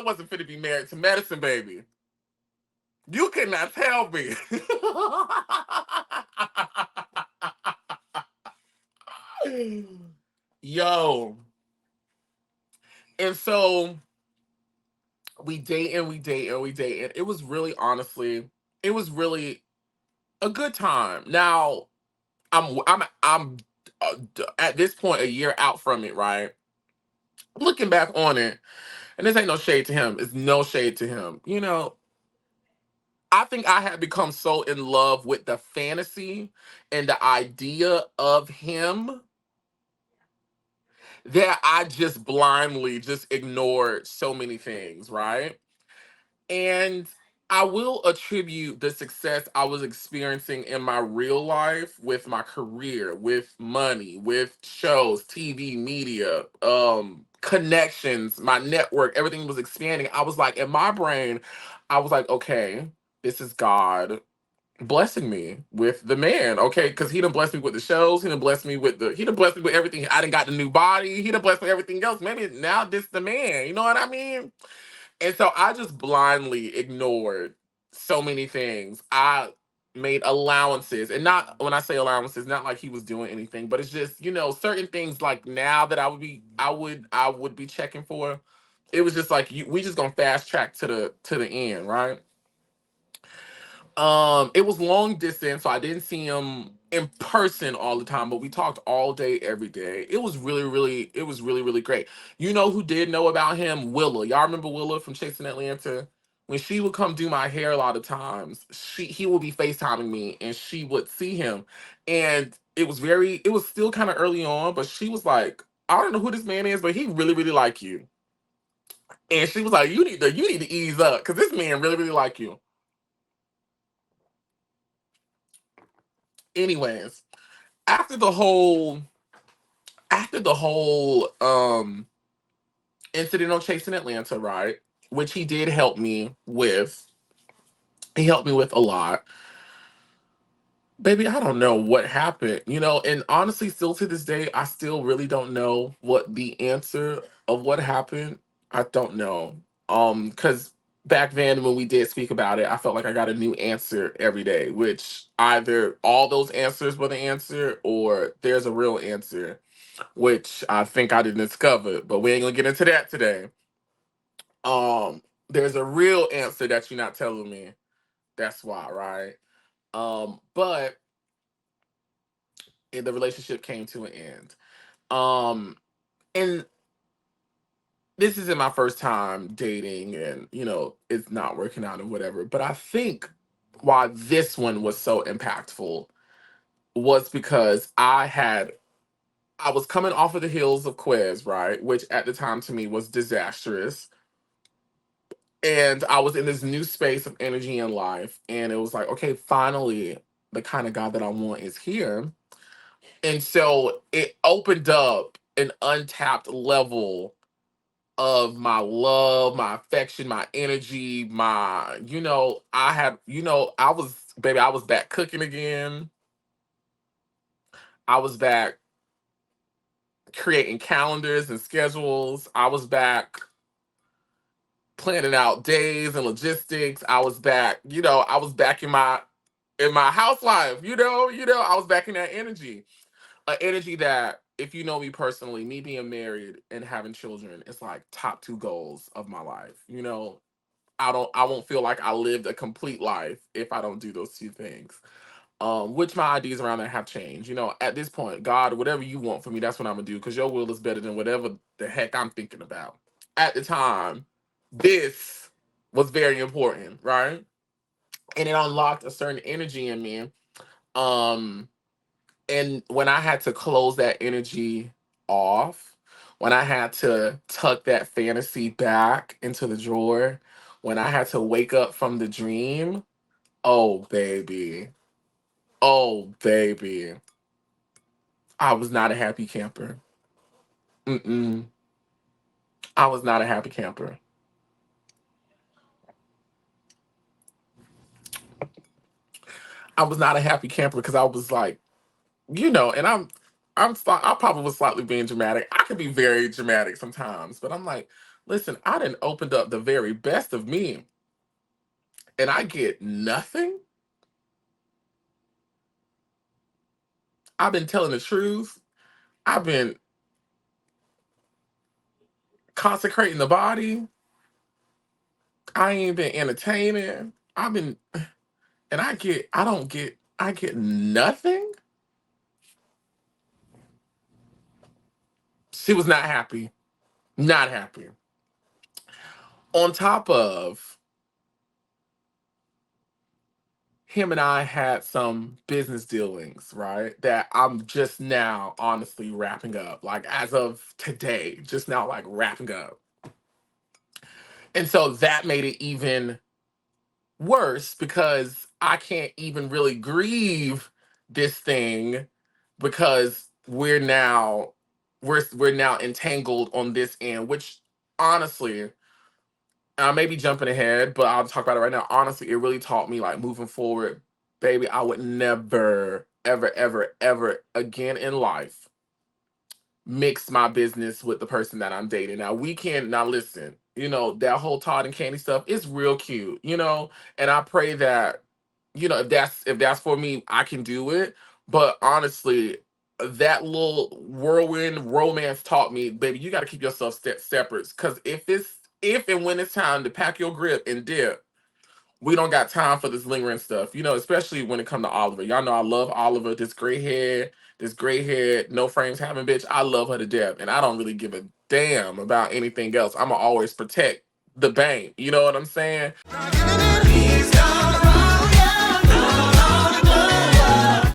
I wasn't fit to be married to medicine, baby. You cannot tell me. Yo. And so we date and we date and we date. And it was really, honestly, it was really a good time. Now, I'm at this point a year out from it, right? Looking back on it, and this ain't no shade to him. It's no shade to him. I think I had become so in love with the fantasy and the idea of him that I just blindly just ignored so many things, right? And I will attribute the success I was experiencing in my real life with my career, with money, with shows, TV, media, connections, my network, everything was expanding. I was like, in my brain, I was like, okay, this is God blessing me with the man, okay? Because he done blessed me with the shows, he done blessed me with everything. I done got the new body, he done blessed me with everything else. Maybe now this the man, you know what I mean? And so I just blindly ignored so many things. I made allowances. And not when I say allowances, not like he was doing anything, but it's just, certain things like now that I would be checking for. It was just like we just gonna fast track to the end, right? It was long distance, so I didn't see him in person all the time, but we talked all day, every day. It was really, really great. You know who did know about him? Willa. Y'all remember Willa from Chasing Atlanta? When she would come do my hair a lot of times, he would be FaceTiming me and she would see him. And it was still kind of early on, but she was like, I don't know who this man is, but he really, really like you. And she was like, you need to ease up because this man really, really like you. Anyways, after the whole after the whole incident on Chasing Atlanta, right? Which he did help me with. He helped me with a lot. Baby, I don't know what happened, and honestly, still to this day, I still really don't know what the answer of what happened. I don't know. Because back then when we did speak about it, I felt like I got a new answer every day, which either all those answers were the answer or there's a real answer, which I think I didn't discover, but we ain't gonna get into that today. There's a real answer that you're not telling me. That's why, right? But the relationship came to an end. Um, and this isn't my first time dating, and it's not working out and whatever. But I think why this one was so impactful was because I was coming off of the heels of Quez, right? Which at the time to me was disastrous. And I was in this new space of energy in life. And it was like, okay, finally, the kind of guy that I want is here. And so it opened up an untapped level of my love, my affection, my energy, I was back cooking again. I was back creating calendars and schedules. I was back planning out days and logistics. I was back in my house life, I was back in that energy. An energy that, if you know me personally, me being married and having children is like top two goals of my life. I won't feel like I lived a complete life if I don't do those two things. Which my ideas around that have changed. At this point, God, whatever you want for me, that's what I'm gonna do, because your will is better than whatever the heck I'm thinking about. At the time, this was very important, right? And it unlocked a certain energy in me. Um, and when I had to close that energy off, when I had to tuck that fantasy back into the drawer, when I had to wake up from the dream, oh baby, oh baby, I was not a happy camper. Mm-mm. I was not a happy camper. I was not a happy camper because I was like, and I probably was slightly being dramatic. I can be very dramatic sometimes, but I'm like, Listen, I done opened up the very best of me and I get nothing. I've been telling the truth. I've been consecrating the body. I ain't been entertaining. I've been, and I get nothing. She was not happy. Not happy. On top of him and I had some business dealings, right? That I'm just now honestly wrapping up. Like as of today, just now like wrapping up. And so that made it even worse because I can't even really grieve this thing because we're now entangled on this end, which honestly, I may be jumping ahead, but I'll talk about it right now. Honestly, it really taught me like moving forward, baby, I would never, ever, ever, ever again in life mix my business with the person that I'm dating. Now we can now listen, that whole Todd and Candy stuff is real cute, and I pray that, if that's for me, I can do it. But honestly, that little whirlwind romance taught me, baby, you got to keep yourself separate. Because if and when it's time to pack your grip and dip, we don't got time for this lingering stuff, especially when it come to Oliver. Y'all know I love Oliver, this gray hair, no frames having bitch. I love her to death. And I don't really give a damn about anything else. I'ma always protect the bank. You know what I'm saying?